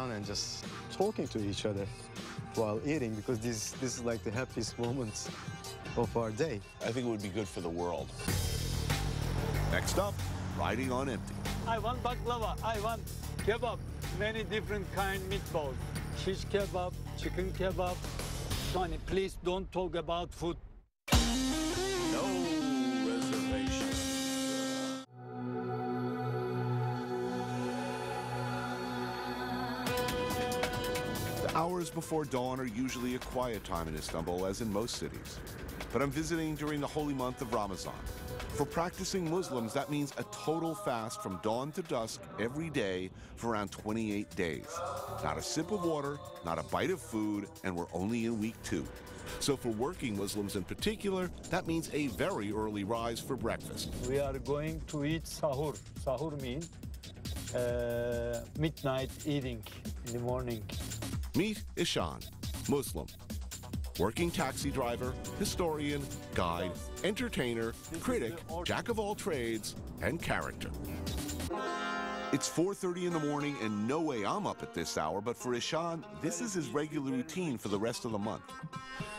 and just talking to each other while eating, because this is like the happiest moment of our day. I think it would be good for the world. Next up, riding on empty. I want baklava, I want kebab, many different kind meatballs. Shish kebab, chicken kebab. Tony, please don't talk about food. No reservations. The hours before dawn are usually a quiet time in Istanbul, as in most cities. But I'm visiting during the holy month of Ramadan. For practicing Muslims, that means a total fast from dawn to dusk every day for around 28 days. Not a sip of water, not a bite of food, and we're only in week 2. So for working Muslims in particular, that means a very early rise for breakfast. We are going to eat sahur. Sahur means midnight eating in the morning. Meet Ishan, Muslim, working taxi driver, historian, guide, entertainer, critic, jack of all trades, and character. It's 4:30 in the morning, and no way I'm up at this hour, but for Ishan, this is his regular routine for the rest of the month.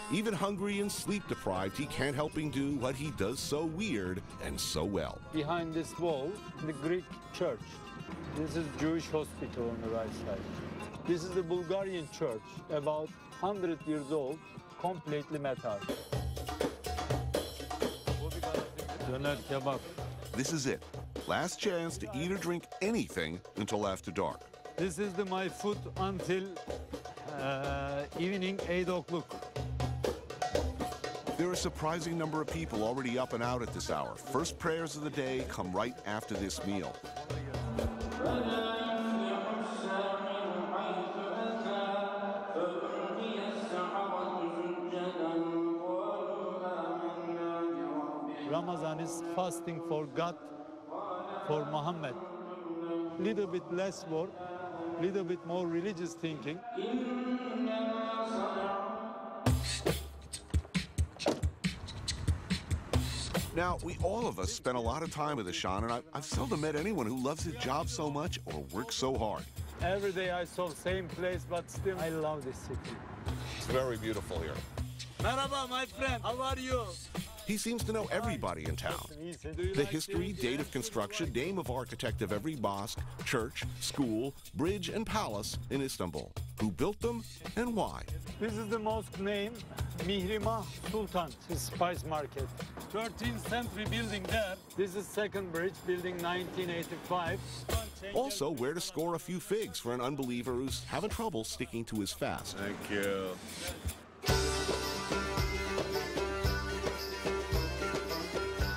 Even hungry and sleep-deprived, he can't help but do what he does so weird and so well. Behind this wall, the Greek church. This is Jewish hospital on the right side. This is the Bulgarian church, about 100 years old, completely metal. Döner kebab. This is it. Last chance to eat or drink anything until after dark. This is my food until evening 8 o'clock. There are a surprising number of people already up and out at this hour. First prayers of the day come right after this meal. Ramadan is fasting for God, for Muhammad. Little bit less work, little bit more religious thinking. Now, all of us spend a lot of time with Ishan, and I've seldom met anyone who loves his job so much or works so hard. Every day I saw same place, but still I love this city. It's very beautiful here. Merhaba, my friend. How are you? He seems to know everybody in town. The history, date of construction, name of architect of every mosque, church, school, bridge, and palace in Istanbul. Who built them and why? This is the mosque name, Mihrimah Sultan, his spice market. 13th century building there. This is second bridge, building 1985. Also, where to score a few figs for an unbeliever who's having trouble sticking to his fast. Thank you.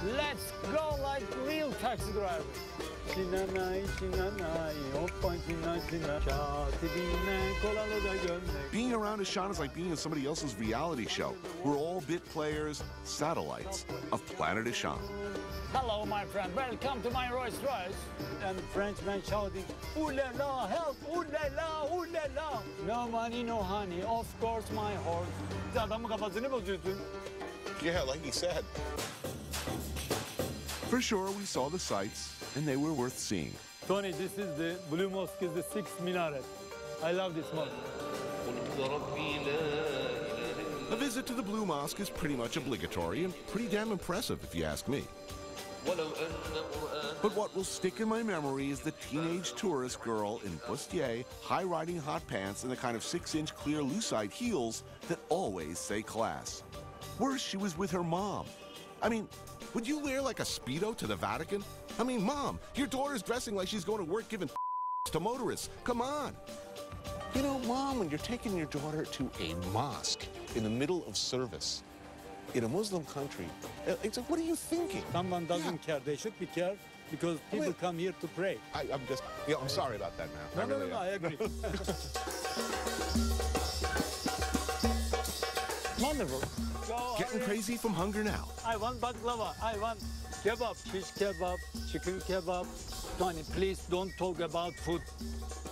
Let's go like real taxi driver. Being around Ishan is like being in somebody else's reality show. We're all bit players, satellites of Planet Ishan. Hello, my friend. Welcome to my Rolls Royce. And Frenchman shouting, ooh la la, help, ooh la la, ooh la la. No money, no honey. Of course, my horse. Adamın kafasını bozuyorsun. Yeah, like he said. For sure, we saw the sights, and they were worth seeing. Tony, this is the Blue Mosque, is the 6th minaret. I love this mosque. A visit to the Blue Mosque is pretty much obligatory and pretty damn impressive, if you ask me. But what will stick in my memory is the teenage tourist girl in bustier, high-riding hot pants, and the kind of 6-inch clear lucite heels that always say class. Worse, she was with her mom. I mean, would you wear like a Speedo to the Vatican? I mean, Mom, your daughter's dressing like she's going to work giving to motorists. Come on. You know, Mom, when you're taking your daughter to a mosque in the middle of service in a Muslim country, it's like, what are you thinking? Someone doesn't care. They should be care because people come here to pray. I'm just, yeah, I'm sorry about that now. No, I agree. Wonderful. Getting crazy from hunger now. I want baklava. I want kebab, fish kebab, chicken kebab. Tony, please don't talk about food.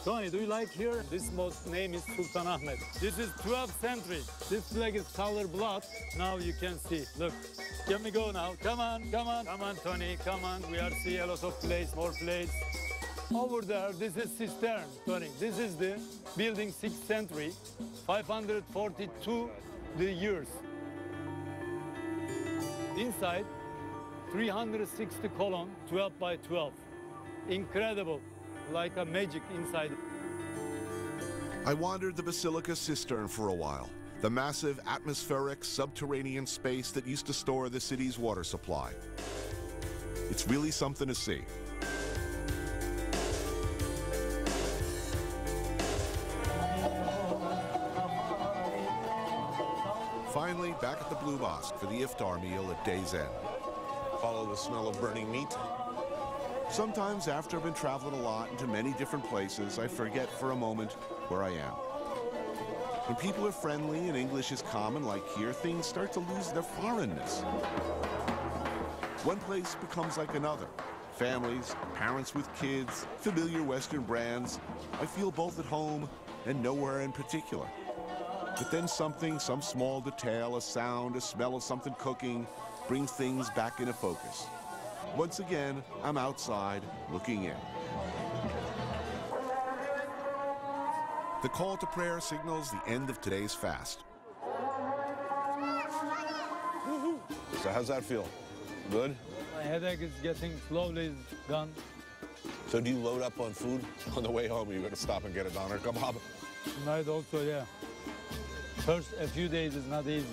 Tony, do you like here? This mosque name is Sultan Ahmed. This is 12th century. This flag is color blood. Now you can see. Look, let me go now. Come on, come on. Come on, Tony, come on. We are seeing a lot of plates, more plates. Over there, this is cistern. Sorry, this is the building 6th century, 542 the years. Inside, 360 column, 12 by 12. Incredible, like a magic inside. I wandered the Basilica cistern for a while, the massive atmospheric subterranean space that used to store the city's water supply. It's really something to see. Finally, back at the Blue Mosque for the iftar meal at day's end. Follow the smell of burning meat. Sometimes after I've been traveling a lot into many different places, I forget for a moment where I am. When people are friendly and English is common like here, things start to lose their foreignness. One place becomes like another. Families, parents with kids, familiar Western brands. I feel both at home and nowhere in particular. But then something, some small detail, a sound, a smell of something cooking, brings things back into focus. Once again, I'm outside looking in. The call to prayer signals the end of today's fast. So how's that feel? Good? My headache is getting slowly gone. So do you load up on food on the way home? Or you going to stop and get a doner kebab? Tonight also, yeah. First a few days is not easy,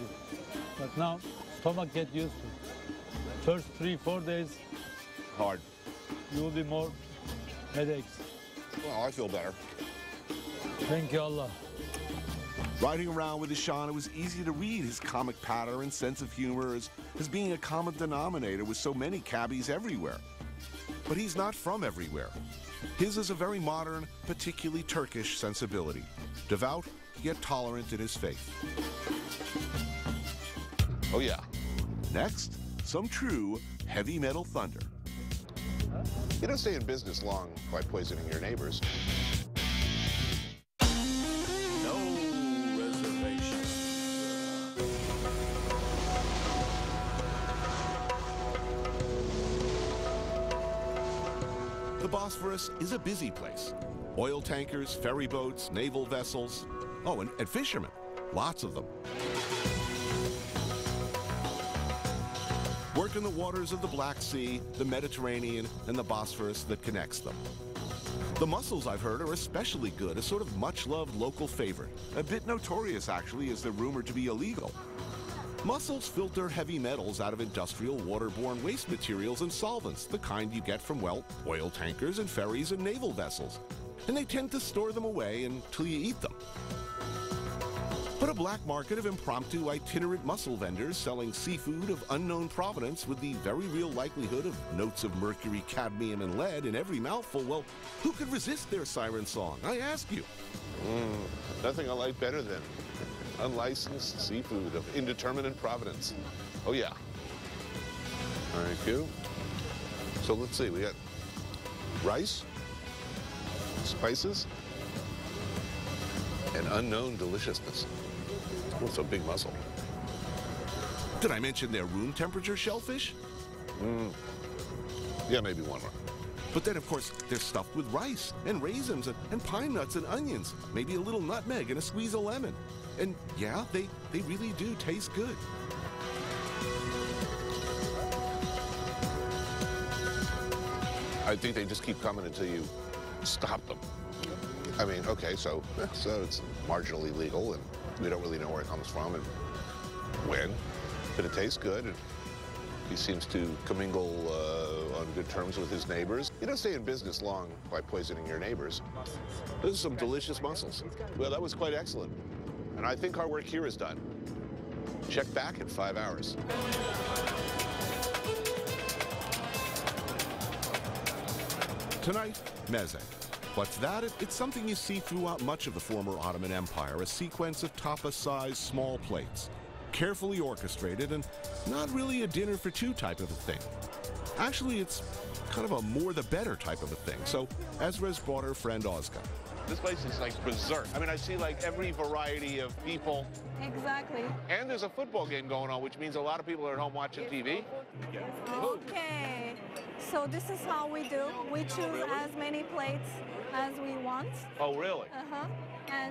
but now stomach get used to. First 3-4 days, Hard. you will be more headaches. Well, I feel better. Thank you, Allah. Riding around with Ishan, it was easy to read his comic patter and sense of humor as being a common denominator with so many cabbies everywhere. But he's not from everywhere. His is a very modern, particularly Turkish sensibility. Devout, yet tolerant in his faith. Oh, yeah. Next, some true heavy metal thunder. You don't stay in business long by poisoning your neighbors. No reservations. The Bosphorus is a busy place. Oil tankers, ferry boats, naval vessels. Oh, and fishermen. Lots of them. Work in the waters of the Black Sea, the Mediterranean, and the Bosphorus that connects them. The mussels, I've heard, are especially good, a sort of much-loved local favorite. A bit notorious, actually, as they're rumored to be illegal. Mussels filter heavy metals out of industrial waterborne waste materials and solvents, the kind you get from, well, oil tankers and ferries and naval vessels. And they tend to store them away until you eat them. But a black market of impromptu itinerant mussel vendors selling seafood of unknown provenance with the very real likelihood of notes of mercury, cadmium, and lead in every mouthful, well, who could resist their siren song, I ask you? Nothing I like better than unlicensed seafood of indeterminate provenance. Oh, yeah. Thank you. So let's see, we got rice, spices, and unknown deliciousness. What's a big mussel? Did I mention their room temperature shellfish? Yeah, maybe one more. But then, of course, they're stuffed with rice and raisins and pine nuts and onions, maybe a little nutmeg and a squeeze of lemon. And yeah, they really do taste good. I think they just keep coming until you stop them. I mean, okay, so it's marginally legal, and we don't really know where it comes from and when, but it tastes good, and he seems to commingle on good terms with his neighbors. You don't stay in business long by poisoning your neighbors. Those are some delicious mussels. Well, that was quite excellent, and I think our work here is done. Check back in 5 hours. Tonight, meze. What's that? It's something you see throughout much of the former Ottoman Empire, a sequence of tapas-sized small plates. Carefully orchestrated and not really a dinner for two type of a thing. Actually, it's kind of a more the better type of a thing. So Ezra's brought her friend Ozga. This place is like berserk. I mean, I see like every variety of people. Exactly. And there's a football game going on, which means a lot of people are at home watching TV. Okay. So this is how we do. We choose as many plates as we want. Oh, really? Uh-huh.